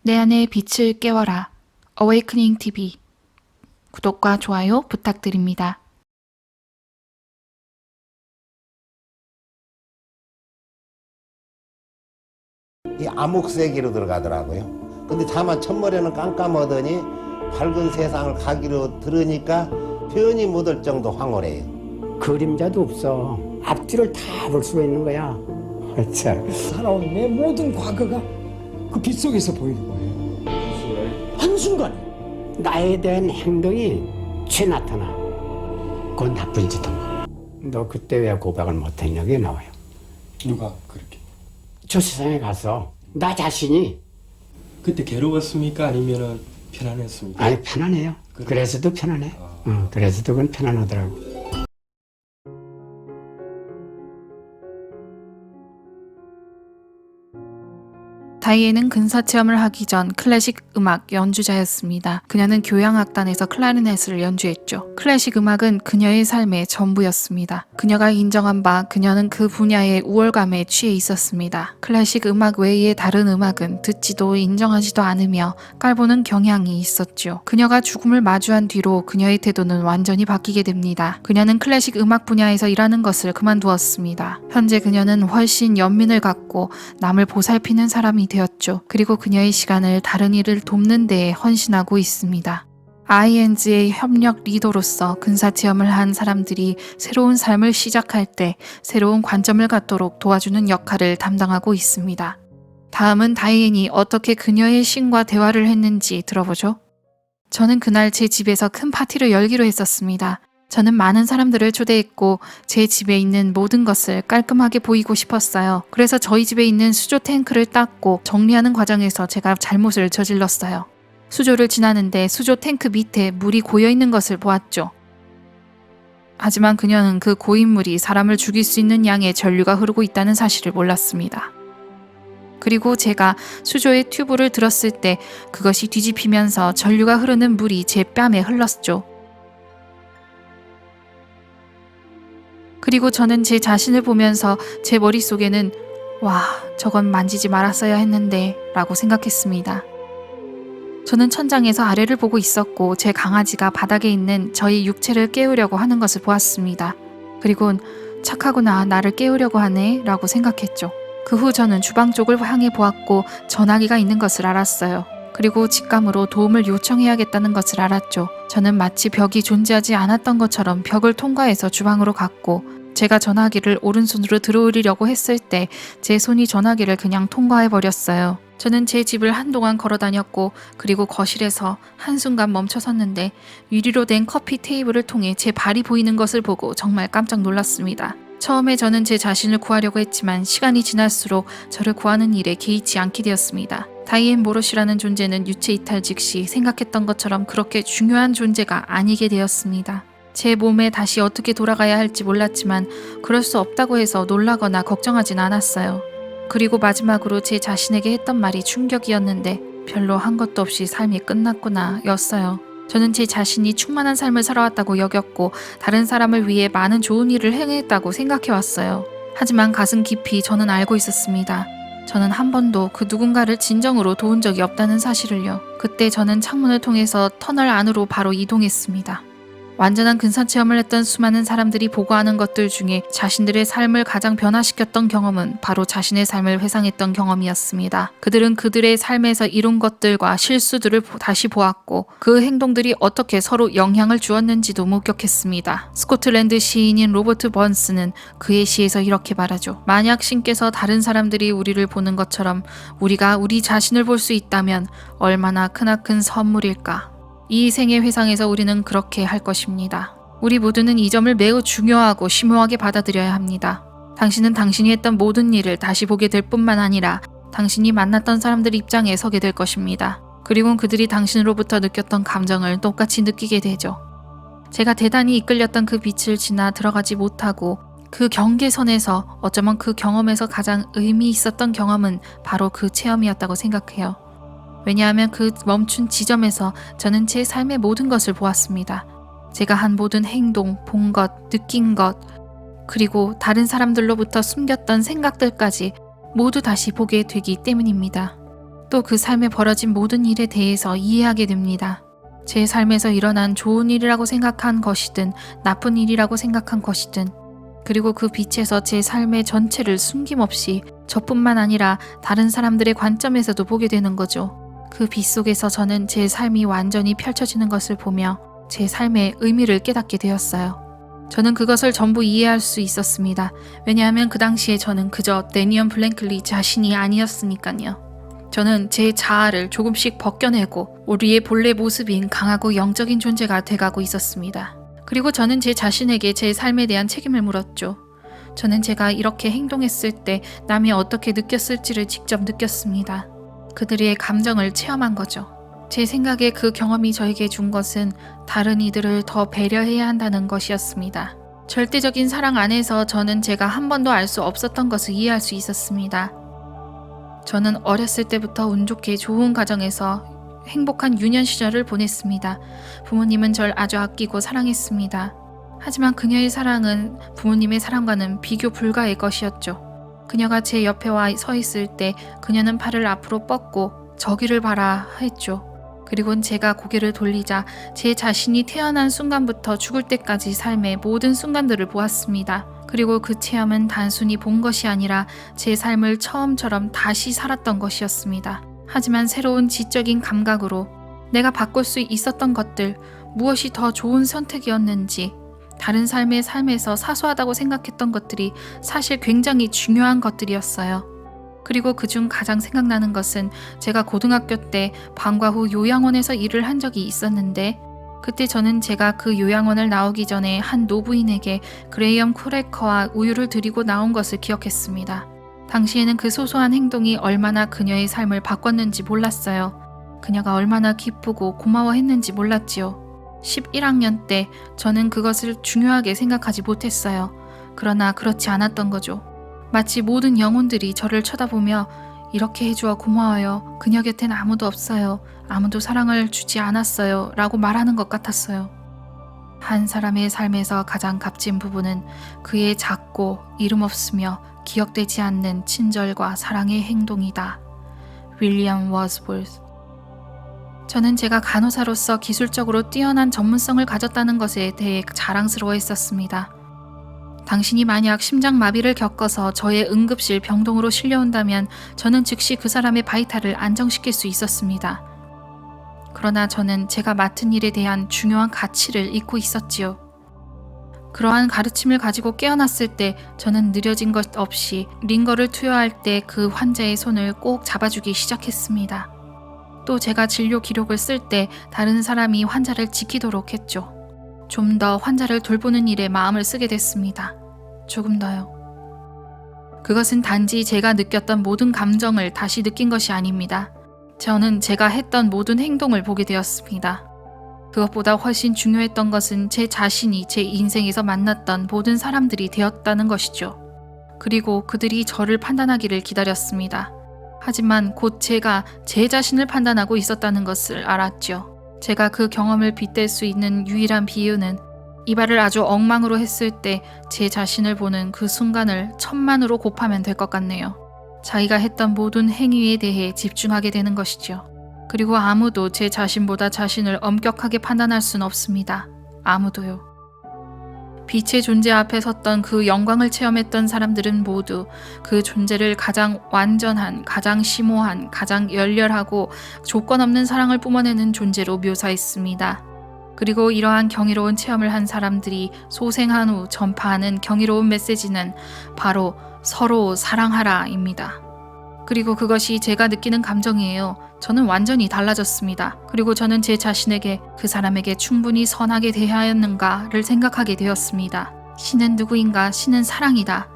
내 안의 빛을 깨워라. 어웨이크닝 TV. 구독과 좋아요 부탁드립니다. 이 암흑세계로 들어가더라고요. 근데 다만 첫머리는 깜깜하더니 밝은 세상을 가기로 들으니까 표현이 못할 정도 황홀해요. 그림자도 없어. 앞뒤를 다 볼 수가 있는 거야. 참. 살아온 내 모든 과거가 그 빛 속에서 보이는 거예요. 한순간에. 나에 대한 행동이 죄 나타나. 그건 나쁜 짓이야. 너 그때 왜 고백을 못했냐고 나와요. 누가 그렇게? 저 세상에 가서 나 자신이 그때 괴로웠습니까? 아니면은 편안했습니까? 아니 편안해요. 그래서도 편안해. 그래서도 그건 편안하더라고. 다이앤은 근사체험을 하기 전 클래식 음악 연주자였습니다. 그녀는 교향악단에서 클라리넷을 연주했죠. 클래식 음악은 그녀의 삶의 전부였습니다. 그녀가 인정한 바 그녀는 그 분야의 우월감에 취해 있었습니다. 클래식 음악 외의 다른 음악은 듣지도 인정하지도 않으며 깔보는 경향이 있었죠. 그녀가 죽음을 마주한 뒤로 그녀의 태도는 완전히 바뀌게 됩니다. 그녀는 클래식 음악 분야에서 일하는 것을 그만두었습니다. 현재 그녀는 훨씬 연민을 갖고 남을 보살피는 사람이 되었죠. 그리고 그녀의 시간을 다른 일을 돕는 데에 헌신하고 있습니다. ING의 협력 리더로서 근사체험을 한 사람들이 새로운 삶을 시작할 때 새로운 관점을 갖도록 도와주는 역할을 담당하고 있습니다. 다음은 다이앤이 어떻게 그녀의 신과 대화를 했는지 들어보죠. 저는 그날 제 집에서 큰 파티를 열기로 했었습니다. 저는 많은 사람들을 초대했고 제 집에 있는 모든 것을 깔끔하게 보이고 싶었어요. 그래서 저희 집에 있는 수조 탱크를 닦고 정리하는 과정에서 제가 잘못을 저질렀어요. 수조를 지나는데 수조 탱크 밑에 물이 고여있는 것을 보았죠. 하지만 그녀는 그 고인 물이 사람을 죽일 수 있는 양의 전류가 흐르고 있다는 사실을 몰랐습니다. 그리고 제가 수조의 튜브를 들었을 때 그것이 뒤집히면서 전류가 흐르는 물이 제 뺨에 흘렀죠. 그리고 저는 제 자신을 보면서 제 머릿속에는 와, 저건 만지지 말았어야 했는데 라고 생각했습니다. 저는 천장에서 아래를 보고 있었고 제 강아지가 바닥에 있는 저의 육체를 깨우려고 하는 것을 보았습니다. 그리곤 착하구나, 나를 깨우려고 하네 라고 생각했죠. 그 후 저는 주방 쪽을 향해 보았고 전화기가 있는 것을 알았어요. 그리고 직감으로 도움을 요청해야겠다는 것을 알았죠. 저는 마치 벽이 존재하지 않았던 것처럼 벽을 통과해서 주방으로 갔고 제가 전화기를 오른손으로 들어올리려고 했을 때 제 손이 전화기를 그냥 통과해버렸어요. 저는 제 집을 한동안 걸어다녔고 그리고 거실에서 한순간 멈춰섰는데 유리로 된 커피 테이블을 통해 제 발이 보이는 것을 보고 정말 깜짝 놀랐습니다. 처음에 저는 제 자신을 구하려고 했지만 시간이 지날수록 저를 구하는 일에 개의치 않게 되었습니다. 다이앤 모롯이라는 존재는 유체 이탈 즉시 생각했던 것처럼 그렇게 중요한 존재가 아니게 되었습니다. 제 몸에 다시 어떻게 돌아가야 할지 몰랐지만 그럴 수 없다고 해서 놀라거나 걱정하진 않았어요. 그리고 마지막으로 제 자신에게 했던 말이 충격이었는데 별로 한 것도 없이 삶이 끝났구나 였어요. 저는 제 자신이 충만한 삶을 살아왔다고 여겼고 다른 사람을 위해 많은 좋은 일을 행했다고 생각해왔어요. 하지만 가슴 깊이 저는 알고 있었습니다. 저는 한 번도 그 누군가를 진정으로 도운 적이 없다는 사실을요. 그때 저는 창문을 통해서 터널 안으로 바로 이동했습니다. 완전한 근사체험을 했던 수많은 사람들이 보고하는 것들 중에 자신들의 삶을 가장 변화시켰던 경험은 바로 자신의 삶을 회상했던 경험이었습니다. 그들은 그들의 삶에서 이룬 것들과 실수들을 다시 보았고 그 행동들이 어떻게 서로 영향을 주었는지도 목격했습니다. 스코틀랜드 시인인 로버트 번스는 그의 시에서 이렇게 말하죠. 만약 신께서 다른 사람들이 우리를 보는 것처럼 우리가 우리 자신을 볼 수 있다면 얼마나 크나큰 선물일까. 이 생의 회상에서 우리는 그렇게 할 것입니다. 우리 모두는 이 점을 매우 중요하고 심오하게 받아들여야 합니다. 당신은 당신이 했던 모든 일을 다시 보게 될 뿐만 아니라 당신이 만났던 사람들 입장에 서게 될 것입니다. 그리고 그들이 당신으로부터 느꼈던 감정을 똑같이 느끼게 되죠. 제가 대단히 이끌렸던 그 빛을 지나 들어가지 못하고 그 경계선에서 어쩌면 그 경험에서 가장 의미 있었던 경험은 바로 그 체험이었다고 생각해요. 왜냐하면 그 멈춘 지점에서 저는 제 삶의 모든 것을 보았습니다. 제가 한 모든 행동, 본 것, 느낀 것, 그리고 다른 사람들로부터 숨겼던 생각들까지 모두 다시 보게 되기 때문입니다. 또 그 삶에 벌어진 모든 일에 대해서 이해하게 됩니다. 제 삶에서 일어난 좋은 일이라고 생각한 것이든 나쁜 일이라고 생각한 것이든, 그리고 그 빛에서 제 삶의 전체를 숨김없이 저뿐만 아니라 다른 사람들의 관점에서도 보게 되는 거죠. 그 빛 속에서 저는 제 삶이 완전히 펼쳐지는 것을 보며 제 삶의 의미를 깨닫게 되었어요. 저는 그것을 전부 이해할 수 있었습니다. 왜냐하면 그 당시에 저는 그저 데니언 블랭클리 자신이 아니었으니까요. 저는 제 자아를 조금씩 벗겨내고 우리의 본래 모습인 강하고 영적인 존재가 돼가고 있었습니다. 그리고 저는 제 자신에게 제 삶에 대한 책임을 물었죠. 저는 제가 이렇게 행동했을 때 남이 어떻게 느꼈을지를 직접 느꼈습니다. 그들의 감정을 체험한 거죠. 제 생각에 그 경험이 저에게 준 것은 다른 이들을 더 배려해야 한다는 것이었습니다. 절대적인 사랑 안에서 저는 제가 한 번도 알 수 없었던 것을 이해할 수 있었습니다. 저는 어렸을 때부터 운 좋게 좋은 가정에서 행복한 유년 시절을 보냈습니다. 부모님은 절 아주 아끼고 사랑했습니다. 하지만 그녀의 사랑은 부모님의 사랑과는 비교 불가의 것이었죠. 그녀가 제 옆에 와 서 있을 때 그녀는 팔을 앞으로 뻗고 저기를 봐라 했죠. 그리고 제가 고개를 돌리자 제 자신이 태어난 순간부터 죽을 때까지 삶의 모든 순간들을 보았습니다. 그리고 그 체험은 단순히 본 것이 아니라 제 삶을 처음처럼 다시 살았던 것이었습니다. 하지만 새로운 지적인 감각으로 내가 바꿀 수 있었던 것들, 무엇이 더 좋은 선택이었는지, 다른 삶의 삶에서 사소하다고 생각했던 것들이 사실 굉장히 중요한 것들이었어요. 그리고 그중 가장 생각나는 것은 제가 고등학교 때 방과 후 요양원에서 일을 한 적이 있었는데, 그때 저는 제가 그 요양원을 나오기 전에 한 노부인에게 그레이엄 크래커와 우유를 드리고 나온 것을 기억했습니다. 당시에는 그 소소한 행동이 얼마나 그녀의 삶을 바꿨는지 몰랐어요. 그녀가 얼마나 기쁘고 고마워했는지 몰랐지요. 11학년 때 저는 그것을 중요하게 생각하지 못했어요. 그러나 그렇지 않았던 거죠. 마치 모든 영혼들이 저를 쳐다보며 이렇게 해주어 고마워요. 그녀 곁엔 아무도 없어요. 아무도 사랑을 주지 않았어요. 라고 말하는 것 같았어요. 한 사람의 삶에서 가장 값진 부분은 그의 작고 이름 없으며 기억되지 않는 친절과 사랑의 행동이다. 윌리엄 워즈월스. 저는 제가 간호사로서 기술적으로 뛰어난 전문성을 가졌다는 것에 대해 자랑스러워했었습니다. 당신이 만약 심장마비를 겪어서 저의 응급실 병동으로 실려온다면 저는 즉시 그 사람의 바이탈을 안정시킬 수 있었습니다. 그러나 저는 제가 맡은 일에 대한 중요한 가치를 잊고 있었지요. 그러한 가르침을 가지고 깨어났을 때 저는 느려진 것 없이 링거를 투여할 때 그 환자의 손을 꼭 잡아주기 시작했습니다. 또 제가 진료 기록을 쓸 때 다른 사람이 환자를 지키도록 했죠. 좀 더 환자를 돌보는 일에 마음을 쓰게 됐습니다. 조금 더요. 그것은 단지 제가 느꼈던 모든 감정을 다시 느낀 것이 아닙니다. 저는 제가 했던 모든 행동을 보게 되었습니다. 그것보다 훨씬 중요했던 것은 제 자신이 제 인생에서 만났던 모든 사람들이 되었다는 것이죠. 그리고 그들이 저를 판단하기를 기다렸습니다. 하지만 곧 제가 제 자신을 판단하고 있었다는 것을 알았죠. 제가 그 경험을 빗댈 수 있는 유일한 비유는 이발을 아주 엉망으로 했을 때 제 자신을 보는 그 순간을 1000만으로 곱하면 될 것 같네요. 자기가 했던 모든 행위에 대해 집중하게 되는 것이죠. 그리고 아무도 제 자신보다 자신을 엄격하게 판단할 순 없습니다. 아무도요. 빛의 존재 앞에 섰던 그 영광을 체험했던 사람들은 모두 그 존재를 가장 완전한, 가장 심오한, 가장 열렬하고 조건 없는 사랑을 뿜어내는 존재로 묘사했습니다. 그리고 이러한 경이로운 체험을 한 사람들이 소생한 후 전파하는 경이로운 메시지는 바로 서로 사랑하라입니다. 그리고 그것이 제가 느끼는 감정이에요. 저는 완전히 달라졌습니다. 그리고 저는 제 자신에게 그 사람에게 충분히 선하게 대하였는가를 생각하게 되었습니다. 신은 누구인가? 신은 사랑이다.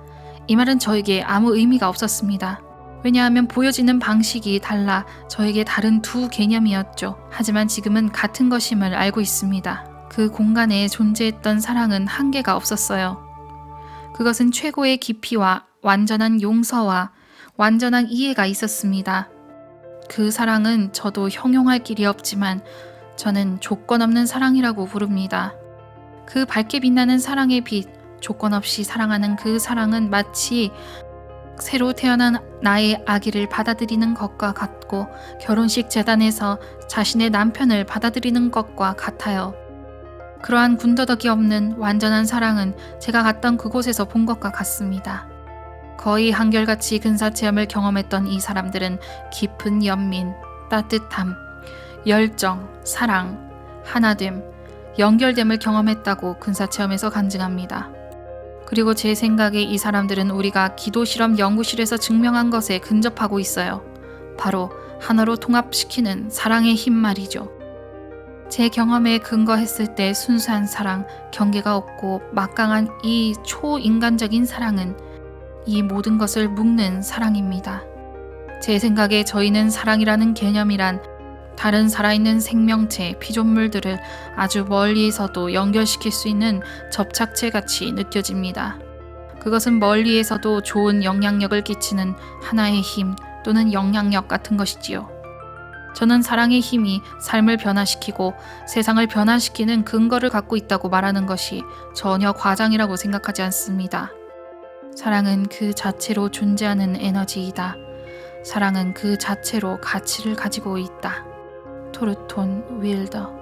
이 말은 저에게 아무 의미가 없었습니다. 왜냐하면 보여지는 방식이 달라 저에게 다른 두 개념이었죠. 하지만 지금은 같은 것임을 알고 있습니다. 그 공간에 존재했던 사랑은 한계가 없었어요. 그것은 최고의 깊이와 완전한 용서와 완전한 이해가 있었습니다. 그 사랑은 저도 형용할 길이 없지만 저는 조건 없는 사랑이라고 부릅니다. 그 밝게 빛나는 사랑의 빛, 조건 없이 사랑하는 그 사랑은 마치 새로 태어난 나의 아기를 받아들이는 것과 같고 결혼식 재단에서 자신의 남편을 받아들이는 것과 같아요. 그러한 군더더기 없는 완전한 사랑은 제가 갔던 그곳에서 본 것과 같습니다. 거의 한결같이 근사체험을 경험했던 이 사람들은 깊은 연민, 따뜻함, 열정, 사랑, 하나됨, 연결됨을 경험했다고 근사체험에서 간증합니다. 그리고 제 생각에 이 사람들은 우리가 기도실험 연구실에서 증명한 것에 근접하고 있어요. 바로 하나로 통합시키는 사랑의 힘 말이죠. 제 경험에 근거했을 때 순수한 사랑, 경계가 없고 막강한 이 초인간적인 사랑은 이 모든 것을 묶는 사랑입니다. 제 생각에 저희는 사랑이라는 개념이란 다른 살아있는 생명체, 피조물들을 아주 멀리에서도 연결시킬 수 있는 접착체 같이 느껴집니다. 그것은 멀리에서도 좋은 영향력을 끼치는 하나의 힘 또는 영향력 같은 것이지요. 저는 사랑의 힘이 삶을 변화시키고 세상을 변화시키는 근거를 갖고 있다고 말하는 것이 전혀 과장이라고 생각하지 않습니다. 사랑은 그 자체로 존재하는 에너지이다. 사랑은 그 자체로 가치를 가지고 있다. 토르톤 윌더